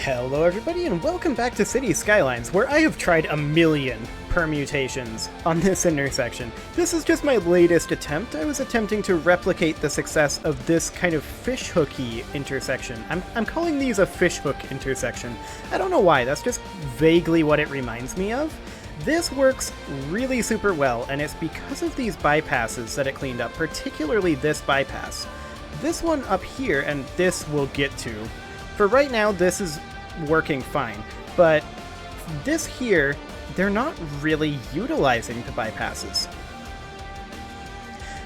Hello everybody and welcome back to City Skylines, where I have tried a million permutations on this intersection. This is just my latest attempt. I was attempting to replicate the success of this kind of fishhooky intersection. I'm calling these a fishhook intersection. I don't know why, that's just vaguely what it reminds me of. This works really super well, and it's because of these bypasses that it cleaned up, particularly this bypass. This one up here, and this we'll get to. For right now, this is working fine, but this here, they're not really utilizing the bypasses.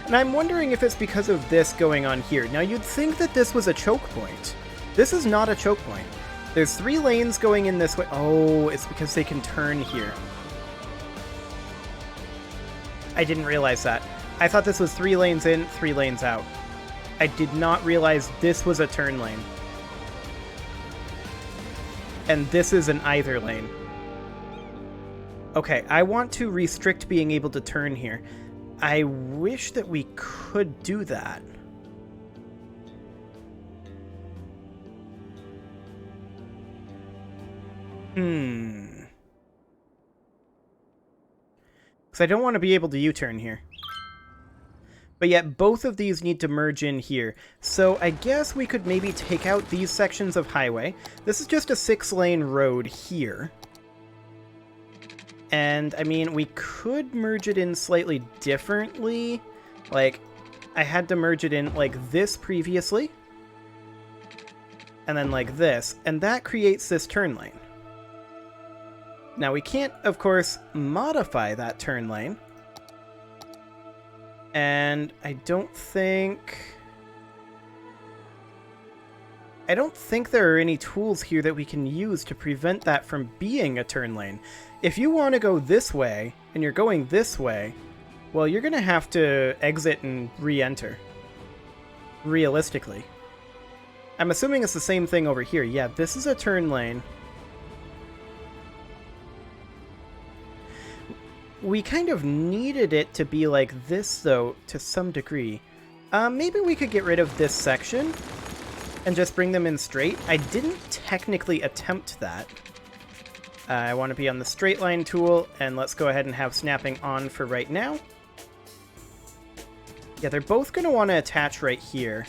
And I'm wondering if it's because of this going on here. Now, you'd think that this was a choke point. This is not a choke point. There's 3 lanes going in this way. Oh, it's because they can turn here. I didn't realize that. I thought this was 3 lanes in, 3 lanes out. I did not realize this was a turn lane. And this is an either lane. Okay, I want to restrict being able to turn here. I wish that we could do that. Because I don't want to be able to U-turn here. But yet, both of these need to merge in here. So I guess we could maybe take out these sections of highway. This is just a 6-lane road here. And, I mean, we could merge it in slightly differently. Like, I had to merge it in like this previously. And then like this. And that creates this turn lane. Now, we can't, of course, modify that turn lane. And I don't think there are any tools here that we can use to prevent that from being a turn lane. If you want to go this way, and you're going this way, well, you're going to have to exit and re-enter. Realistically. I'm assuming it's the same thing over here. Yeah, this is a turn lane. We kind of needed it to be like this, though, to some degree. Maybe we could get rid of this section and just bring them in straight. I didn't technically attempt that. I want to be on the straight line tool, and let's go ahead and have snapping on for right now. Yeah, they're both going to want to attach right here,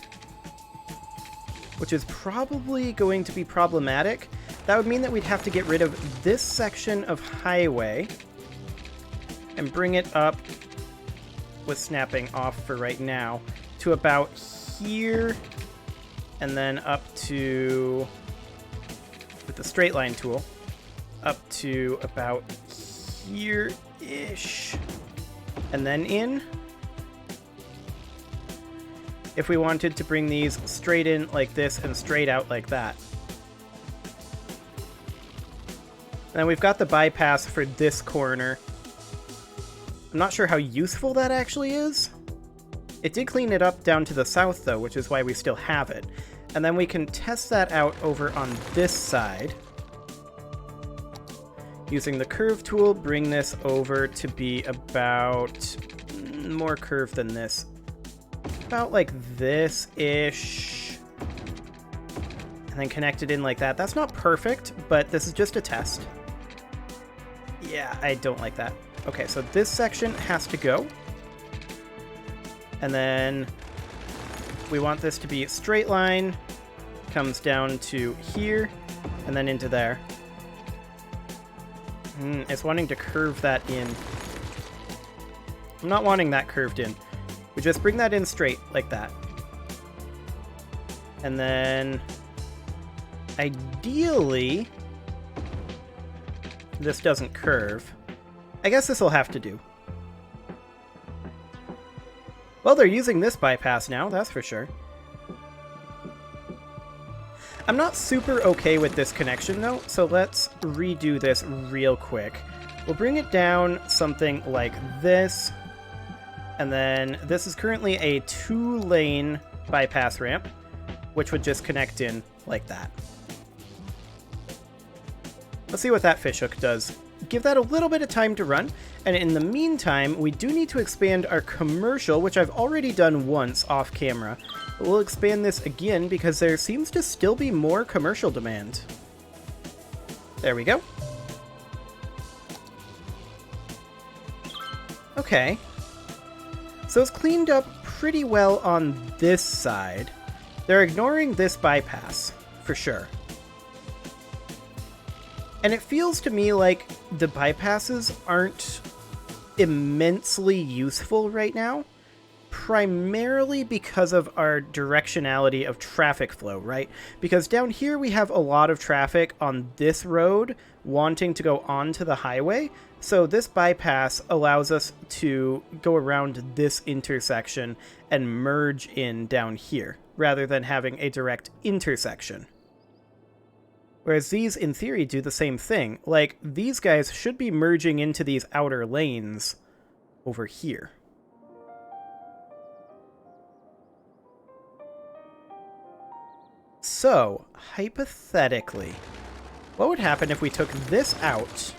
which is probably going to be problematic. That would mean that we'd have to get rid of this section of highway and bring it up with snapping off for right now to about here, and then up to, with the straight line tool, up to about here-ish, and then in. If we wanted to bring these straight in like this and straight out like that. And then we've got the bypass for this corner. I'm not sure how useful that actually is. It did clean it up down to the south, though, which is why we still have it. And then we can test that out over on this side. Using the curve tool, bring this over to be about more curved than this. About like this-ish. And then connect it in like that. That's not perfect, but this is just a test. Yeah, I don't like that. Okay, so this section has to go. And then we want this to be a straight line. Comes down to here, and then into there. It's wanting to curve that in. I'm not wanting that curved in. We just bring that in straight, like that. And then, ideally, this doesn't curve. I guess this will have to do. Well, they're using this bypass now, that's for sure. I'm not super okay with this connection, though, so let's redo this real quick. We'll bring it down something like this, and then this is currently a 2-lane bypass ramp, which would just connect in like that. Let's see what that fishhook does. Give that a little bit of time to run, and in the meantime, we do need to expand our commercial, which I've already done once off camera. But we'll expand this again because there seems to still be more commercial demand. There we go. Okay. So it's cleaned up pretty well on this side. They're ignoring this bypass, for sure. And it feels to me like the bypasses aren't immensely useful right now, primarily because of our directionality of traffic flow, right? Because down here we have a lot of traffic on this road wanting to go onto the highway, so this bypass allows us to go around this intersection and merge in down here, rather than having a direct intersection. Whereas these, in theory, do the same thing. Like, these guys should be merging into these outer lanes over here. So, hypothetically, what would happen if we took this out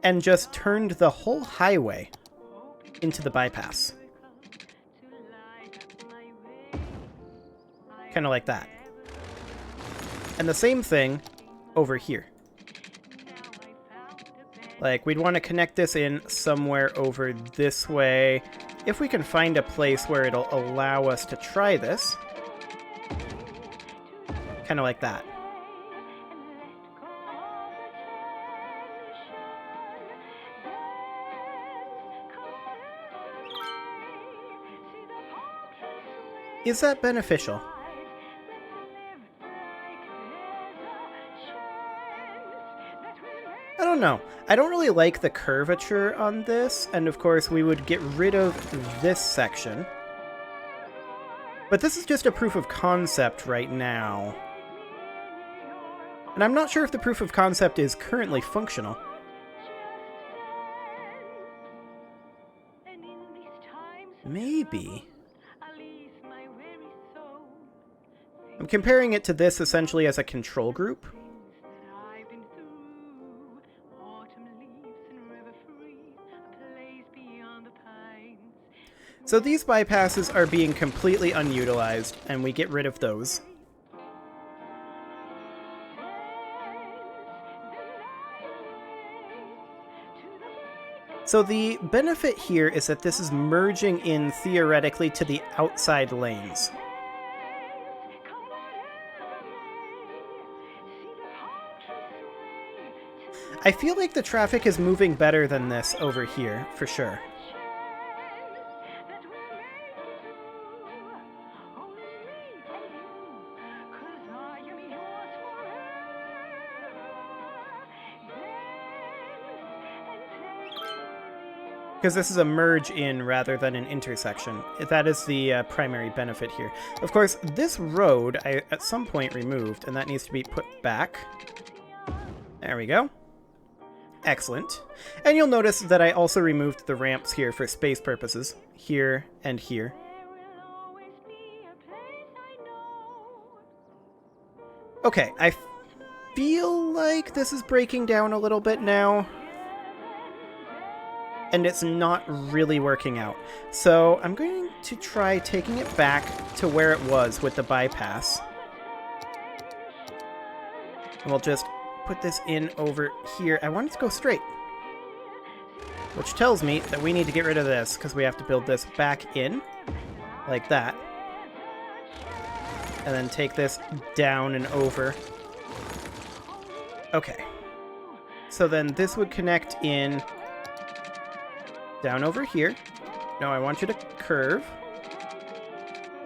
and just turned the whole highway into the bypass? Kind of like that. And the same thing over here. Like, we'd want to connect this in somewhere over this way. If we can find a place where it'll allow us to try this. Kind of like that. Is that beneficial? I don't know. I don't really like the curvature on this, and of course we would get rid of this section. But this is just a proof of concept right now. And I'm not sure if the proof of concept is currently functional. Maybe. I'm comparing it to this essentially as a control group. So these bypasses are being completely unutilized, and we get rid of those. So the benefit here is that this is merging in theoretically to the outside lanes. I feel like the traffic is moving better than this over here, for sure. Because this is a merge in rather than an intersection. That is the primary benefit here. Of course, this road I at some point removed, and that needs to be put back. There we go. Excellent. And you'll notice that I also removed the ramps here for space purposes. Here and here. Okay, I feel like this is breaking down a little bit now. And it's not really working out. So I'm going to try taking it back to where it was with the bypass. And we'll just put this in over here. I want it to go straight. Which tells me that we need to get rid of this, because we have to build this back in, like that. And then take this down and over. Okay. So then this would connect in down over here. No, I want you to curve.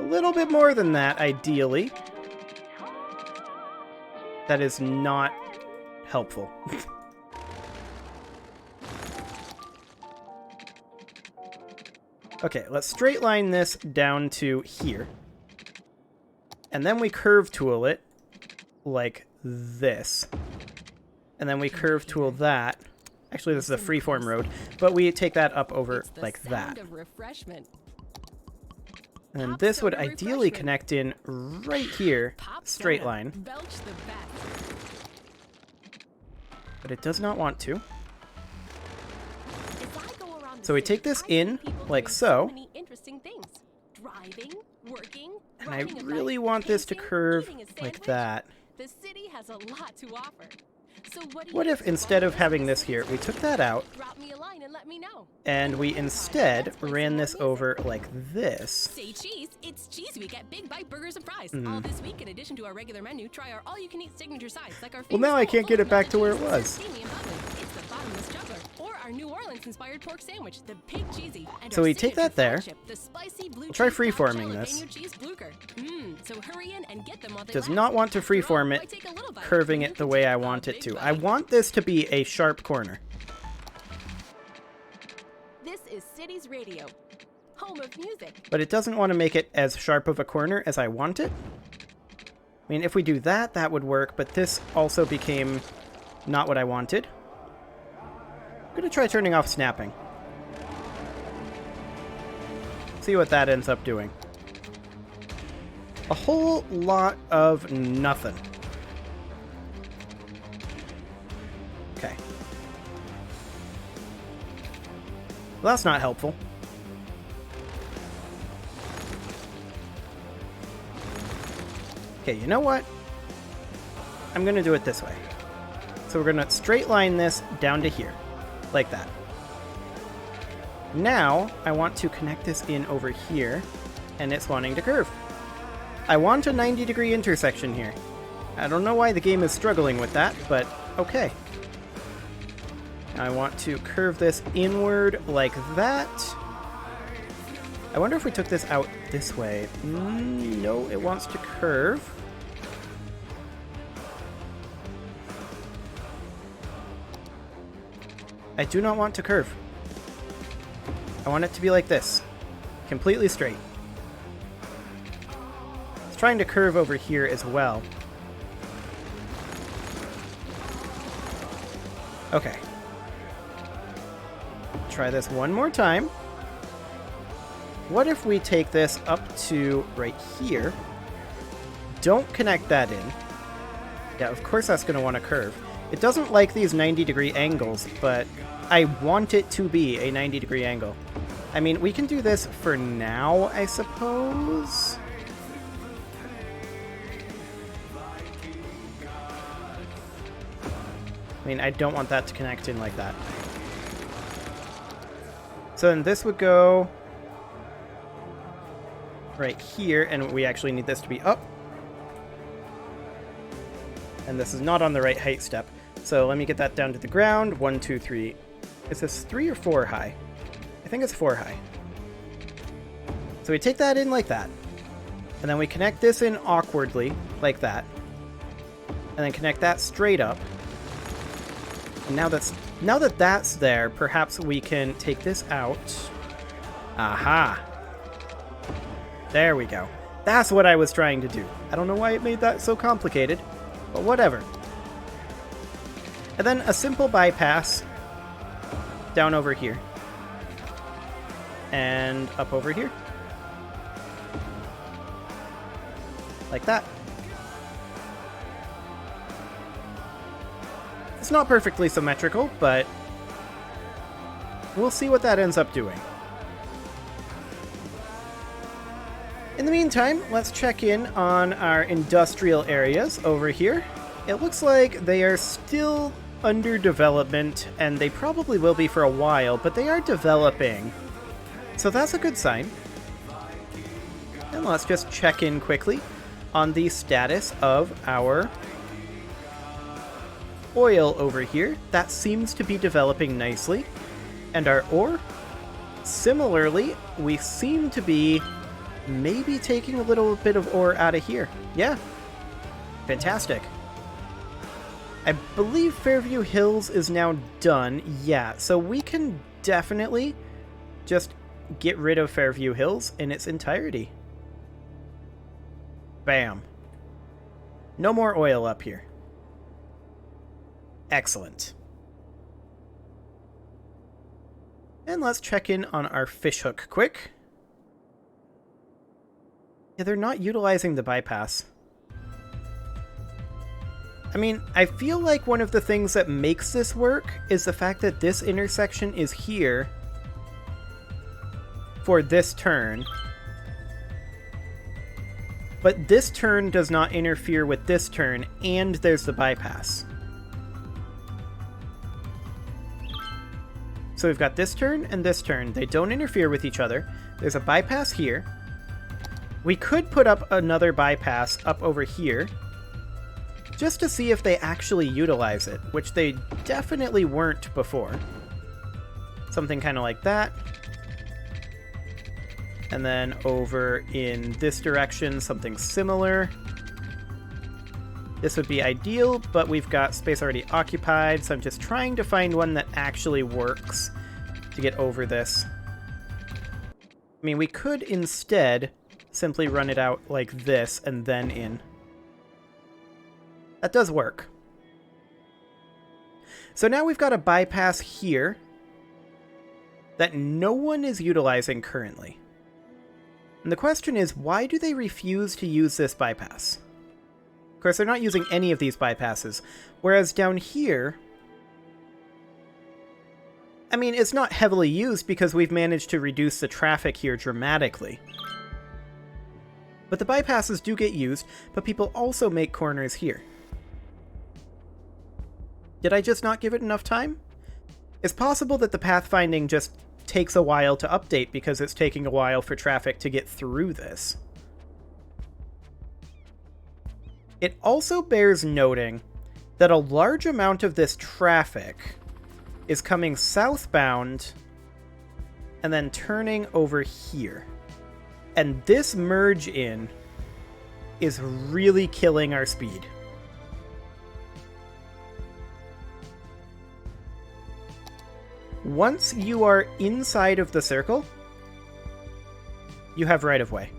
A little bit more than that, ideally. That is not helpful. Okay, let's straight line this down to here. And then we curve tool it like this. And then we curve tool that. Actually, this is a freeform road, but we take that up over like that. And then this would ideally connect in right here, straight line. But it does not want to. So we take this in, like so. And I really want this to curve like that. has a lot to offer. So What if instead of having this here, we took that out, drop me a line and let me know. and we instead ran this over like this? Say cheese, it's Cheese Week at Big Bite Burgers and Fries. All this week, in addition to our regular menu, try our all-you-can-eat signature sides, like our Well, now I can't get it back to where it was. It's the bottomless juggler, or our New Orleans-inspired pork sandwich, the Pig Cheesy. And So our we take that signature there. flagship, the spicy blue We'll try cheese freeforming jalapeno this. cheese blucher. So hurry in and get them while they Does last. not want to After all, freeform why it, take a little bite? curving You it the can way take I a want it big to. bite. I want this to be a sharp corner. This is Cities Radio, home of music. But it doesn't want to make it as sharp of a corner as I want it. I mean, if we do that, that would work, but this also became not what I wanted. I'm going to try turning off snapping. See what that ends up doing. A whole lot of nothing. Okay. Well, that's not helpful. Okay, you know what? I'm going to do it this way. So we're going to straight line this down to here. Like that. Now, I want to connect this in over here, and it's wanting to curve. I want a 90-degree intersection here. I don't know why the game is struggling with that, but okay. I want to curve this inward like that. I wonder if we took this out this way. No, it wants to curve. I do not want to curve. I want it to be like this. Completely straight. It's trying to curve over here as well. Okay. Try this one more time. What if we take this up to right here? Don't connect that in. Yeah, of course that's going to want to curve. It doesn't like these 90-degree angles, but I want it to be a 90-degree angle. I mean, we can do this for now, I suppose. I mean, I don't want that to connect in like that. So then this would go right here, and we actually need this to be up. And this is not on the right height step. So let me get that down to the ground. 1, 2, 3. Is this 3 or 4 high? I think it's 4 high. So we take that in like that. And then we connect this in awkwardly, like that. And then connect that straight up. And now that that's there, perhaps we can take this out. Aha! There we go. That's what I was trying to do. I don't know why it made that so complicated, but whatever. And then a simple bypass down over here. And up over here. Like that. It's not perfectly symmetrical, but we'll see what that ends up doing. In the meantime, let's check in on our industrial areas over here. It looks like they are still under development, and they probably will be for a while, but they are developing. So that's a good sign. And let's just check in quickly on the status of our oil over here. That seems to be developing nicely. And our ore, similarly, we seem to be maybe taking a little bit of ore out of here. Yeah. Fantastic. I believe Fairview Hills is now done. Yeah, so we can definitely just get rid of Fairview Hills in its entirety. Bam. No more oil up here. Excellent. And let's check in on our fishhook quick. Yeah, they're not utilizing the bypass. I mean, I feel like one of the things that makes this work is the fact that this intersection is here for this turn. but this turn does not interfere with this turn, and there's the bypass. So we've got this turn and this turn. They don't interfere with each other. There's a bypass here. We could put up another bypass up over here, just to see if they actually utilize it, which they definitely weren't before. Something kind of like that. And then over in this direction, something similar. This would be ideal, but we've got space already occupied, so I'm just trying to find one that actually works to get over this. I mean, we could instead simply run it out like this and then in. That does work. So now we've got a bypass here that no one is utilizing currently. And the question is, why do they refuse to use this bypass? Of course, they're not using any of these bypasses. Whereas down here, I mean, it's not heavily used because we've managed to reduce the traffic here dramatically. But the bypasses do get used, but people also make corners here. Did I just not give it enough time? It's possible that the pathfinding just takes a while to update because it's taking a while for traffic to get through this. It also bears noting that a large amount of this traffic is coming southbound and then turning over here. And this merge in is really killing our speed. Once you are inside of the circle, you have right-of-way.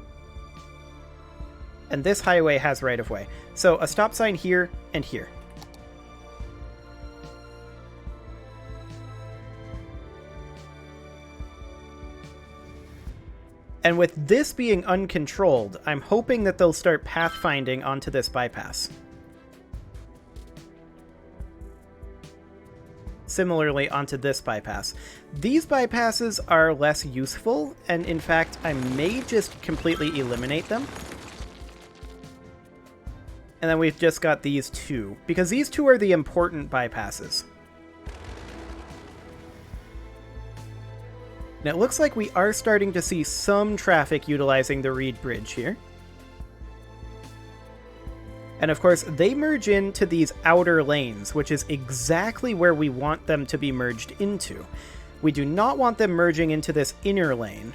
And this highway has right-of-way. So a stop sign here and here. And with this being uncontrolled, I'm hoping that they'll start pathfinding onto this bypass. Similarly onto this bypass. These bypasses are less useful, and in fact, I may just completely eliminate them. And then we've just got these two, because these two are the important bypasses. And it looks like we are starting to see some traffic utilizing the Reed Bridge here. And of course, they merge into these outer lanes, which is exactly where we want them to be merged into. We do not want them merging into this inner lane,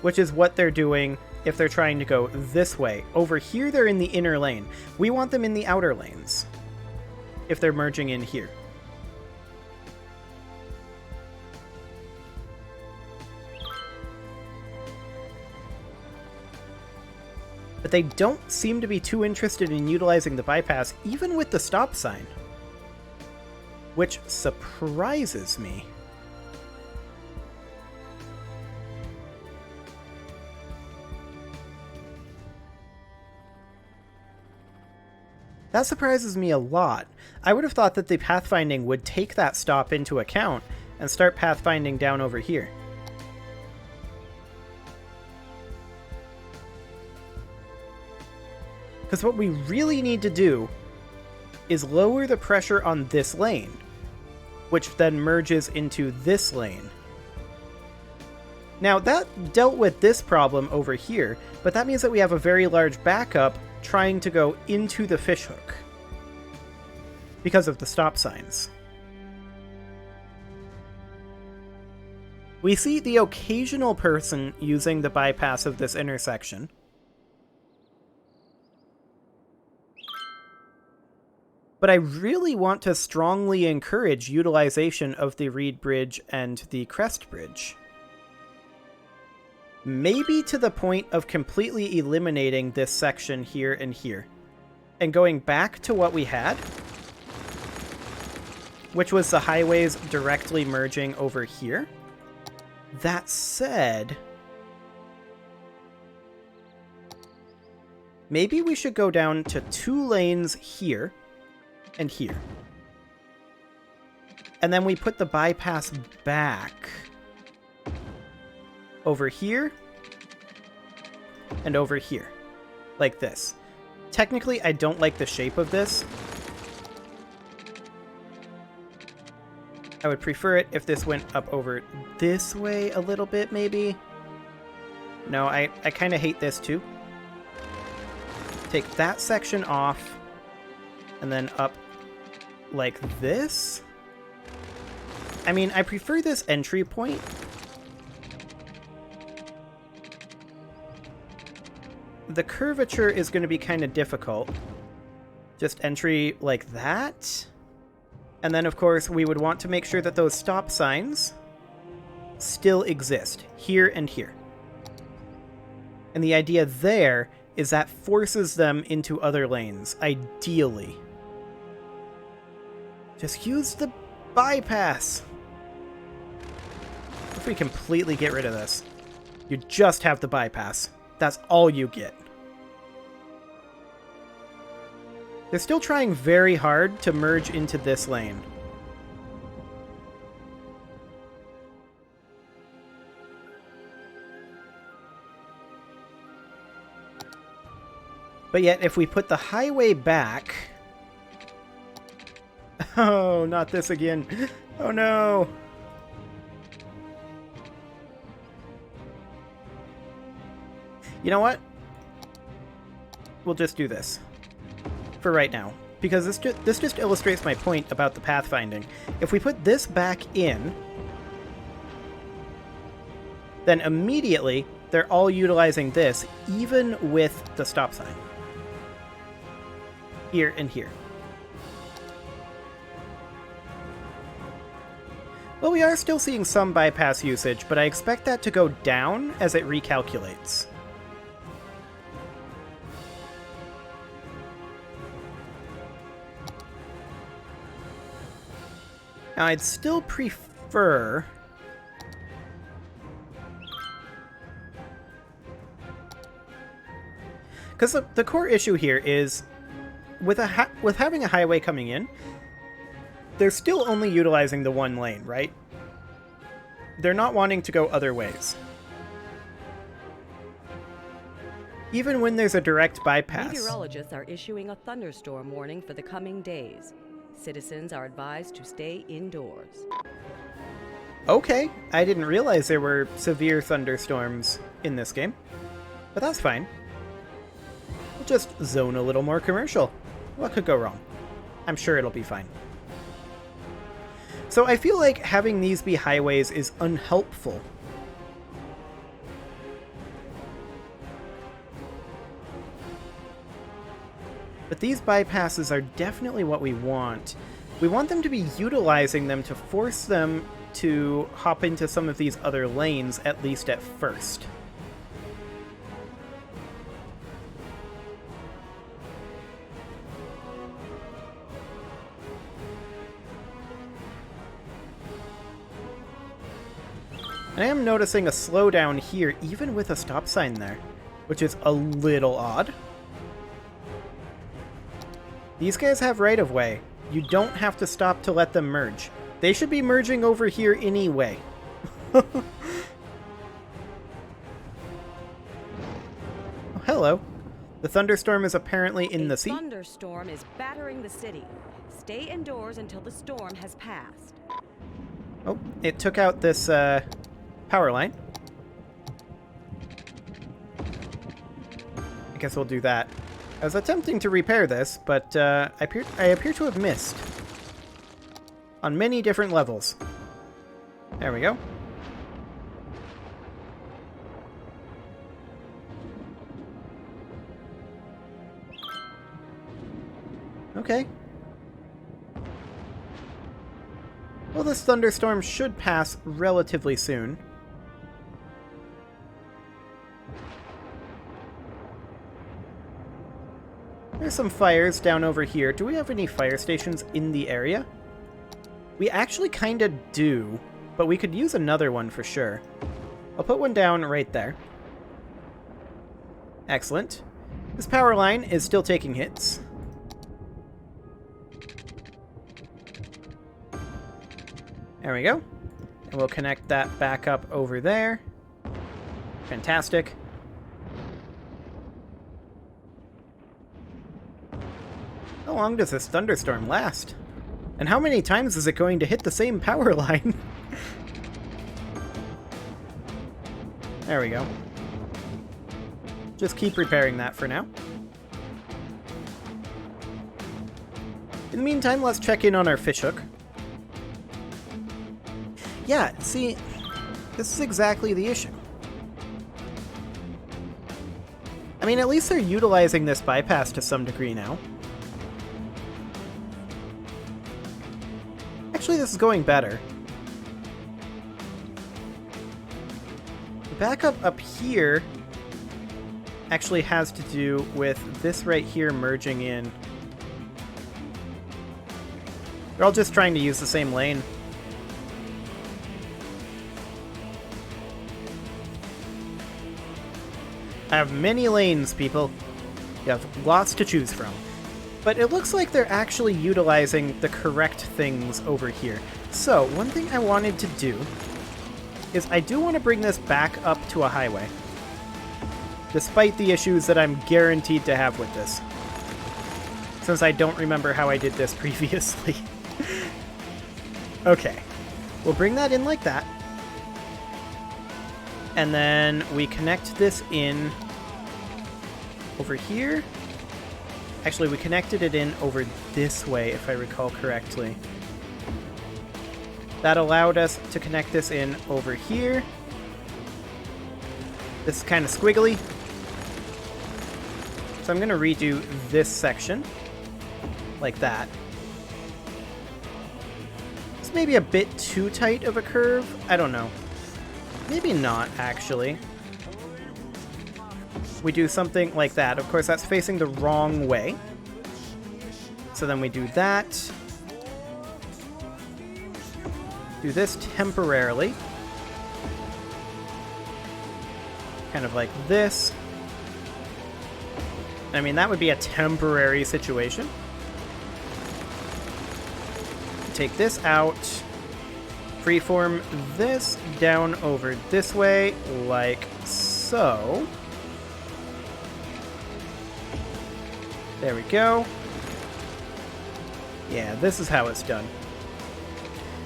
which is what they're doing if they're trying to go this way. Over here, they're in the inner lane. We want them in the outer lanes if they're merging in here. But they don't seem to be too interested in utilizing the bypass, even with the stop sign. Which surprises me. That surprises me a lot. I would have thought that the pathfinding would take that stop into account and start pathfinding down over here. Because what we really need to do is lower the pressure on this lane, which then merges into this lane. Now, that dealt with this problem over here, but that means that we have a very large backup trying to go into the fishhook because of the stop signs. We see the occasional person using the bypass of this intersection. But I really want to strongly encourage utilization of the Reed Bridge and the Crest Bridge. Maybe to the point of completely eliminating this section here and here. And going back to what we had, which was the highways directly merging over here. That said, maybe we should go down to 2 lanes here and here. And then we put the bypass back over here and over here, like this. Technically, I don't like the shape of this. I would prefer it if this went up over this way a little bit, maybe. No, I kind of hate this too. Take that section off, and then up like this. I mean, I prefer this entry point. The curvature is going to be kind of difficult. Just entry like that. And then, of course, we would want to make sure that those stop signs still exist, here and here. And the idea there is that forces them into other lanes, ideally. Just use the bypass. If we completely get rid of this, you just have the bypass. That's all you get. They're still trying very hard to merge into this lane. But yet, if we put the highway back... Oh, not this again. Oh no! You know what? We'll just do this. For right now. Because this just illustrates my point about the pathfinding. If we put this back in, then immediately they're all utilizing this, even with the stop sign. Here and here. Well, we are still seeing some bypass usage, but I expect that to go down as it recalculates. Now, I'd still prefer... Because the core issue here is, with having a highway coming in, they're still only utilizing the one lane, right? They're not wanting to go other ways. Even when there's a direct bypass. Meteorologists are issuing a thunderstorm warning for the coming days. Citizens are advised to stay indoors. Okay, I didn't realize there were severe thunderstorms in this game, but that's fine. We'll just zone a little more commercial. What could go wrong? I'm sure it'll be fine. So I feel like having these be highways is unhelpful. But these bypasses are definitely what we want. We want them to be utilizing them to force them to hop into some of these other lanes, at least at first. And I am noticing a slowdown here, even with a stop sign there, which is a little odd. These guys have right-of-way. You don't have to stop to let them merge. They should be merging over here anyway. Oh, hello. The thunderstorm is apparently in the sea. A thunderstorm is battering the city. Stay indoors until the storm has passed. Oh, it took out this power line. I guess we'll do that. I was attempting to repair this, but I appear to have missed. On many different levels. There we go. Okay. Well, this thunderstorm should pass relatively soon. There's some fires down over here. Do we have any fire stations in the area? We actually kind of do, but we could use another one for sure. I'll put one down right there. Excellent. This power line is still taking hits. There we go. And we'll connect that back up over there. Fantastic. How long does this thunderstorm last? And how many times is it going to hit the same power line? There we go. Just keep repairing that for now. In the meantime, let's check in on our fishhook. Yeah, see, this is exactly the issue. I mean, at least they're utilizing this bypass to some degree now. Actually, this is going better. The backup up here actually has to do with this right here merging in. They're all just trying to use the same lane. I have many lanes, people. You have lots to choose from. But it looks like they're actually utilizing the correct things over here. So, one thing I wanted to do is I do want to bring this back up to a highway. Despite the issues that I'm guaranteed to have with this. Since I don't remember how I did this previously. Okay. We'll bring that in like that. And then we connect this in over here. Actually, we connected it in over this way, if I recall correctly. That allowed us to connect this in over here. This is kind of squiggly. So I'm going to redo this section. Like that. It's maybe a bit too tight of a curve. I don't know. Maybe not, actually. We do something like that. Of course, that's facing the wrong way. So then we do that. Do this temporarily. Kind of like this. I mean, that would be a temporary situation. Take this out. Freeform this down over this way, like so. There we go. Yeah, this is how it's done.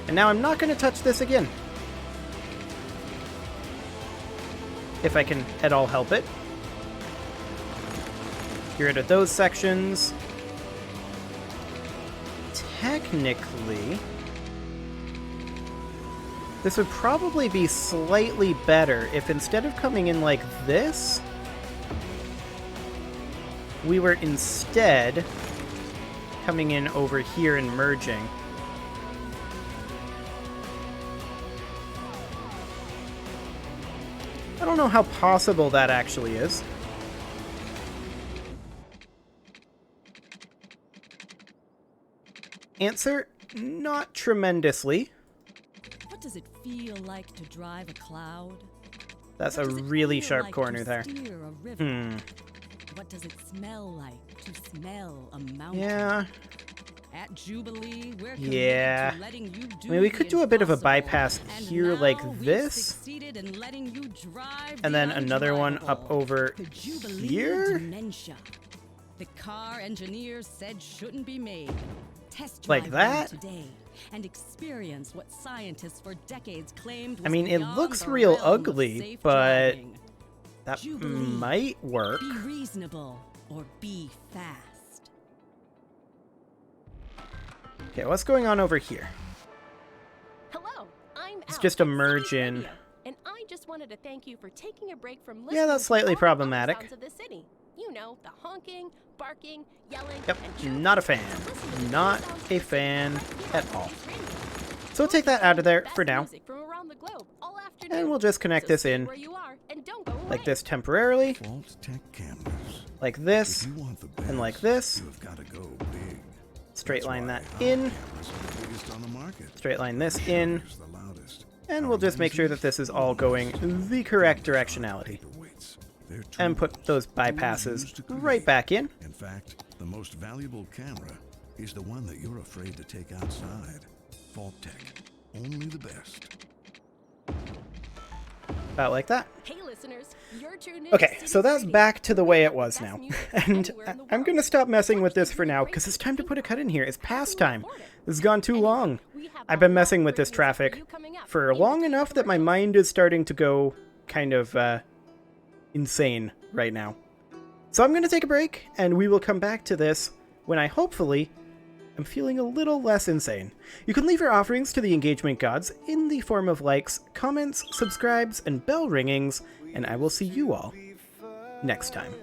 And now I'm not going to touch this again. If I can at all help it. Get rid of those sections. Technically, this would probably be slightly better if instead of coming in like this, we were instead coming in over here and merging. I don't know how possible that actually is. Answer, not tremendously. What does it feel like to drive a cloud? That's What a does it really feel sharp like corner to there. steer a river? What does it smell like to smell a mountain? Yeah. At Jubilee, we're Yeah. committed to letting you do I mean, we the could do a bit of a impossible. bypass And here now like we've this. succeeded in letting you drive And the then another one up undrivable. over The Jubilee here? Dementia. The car engineers said shouldn't be made. Test Like drive one that? today and experience what scientists for decades claimed was I mean, it beyond looks the real realm of ugly, safe but driving. that Jubilee. might work. Be reasonable or be fast. Okay, what's going on over here? Hello, I'm It's Al just a at merge City in. Radio, and I just wanted to thank you for taking a break from Yeah, listening that's to slightly all the other problematic. sounds of the city. You know, the honking, barking, yelling, Yep, and chirping. not a fan. So listen to Not the sounds a of fan right here at on all. News Radio. So we'll take that out of there for now. Best music from around the globe all afternoon. And we'll just connect So this stay in where you are and don't go like away. this temporarily, Vault Tech cameras. like If this, you want the best, and like this. you have got to go big. Straight line that That's why in, our cameras are the biggest on the market. straight line this in, Shutters the loudest. and we'll just make sure that this is all going the correct directionality. Paperweights. They're And put tools. those Tools bypasses used to create. right back in. In fact, the most valuable camera is the one that you're afraid to take outside. Vault Tech. Only the best. About like that. Hey listeners, you're tuned in Okay, to so that's City back to the way it City, was best now. music And anywhere in the I'm world. gonna stop messing with this Watch for these now, great because it's time to put a cut in videos. here. It's past Absolutely time. afford it. This has gone too Anyway, long. we have I've a been lot messing of with great this music traffic you coming up. for In long between enough that my commercials. mind is starting to go kind of insane right now. So I'm going to take a break, and we will come back to this when I hopefully am feeling a little less insane. You can leave your offerings to the engagement gods in the form of likes, comments, subscribes, and bell ringings, and I will see you all next time.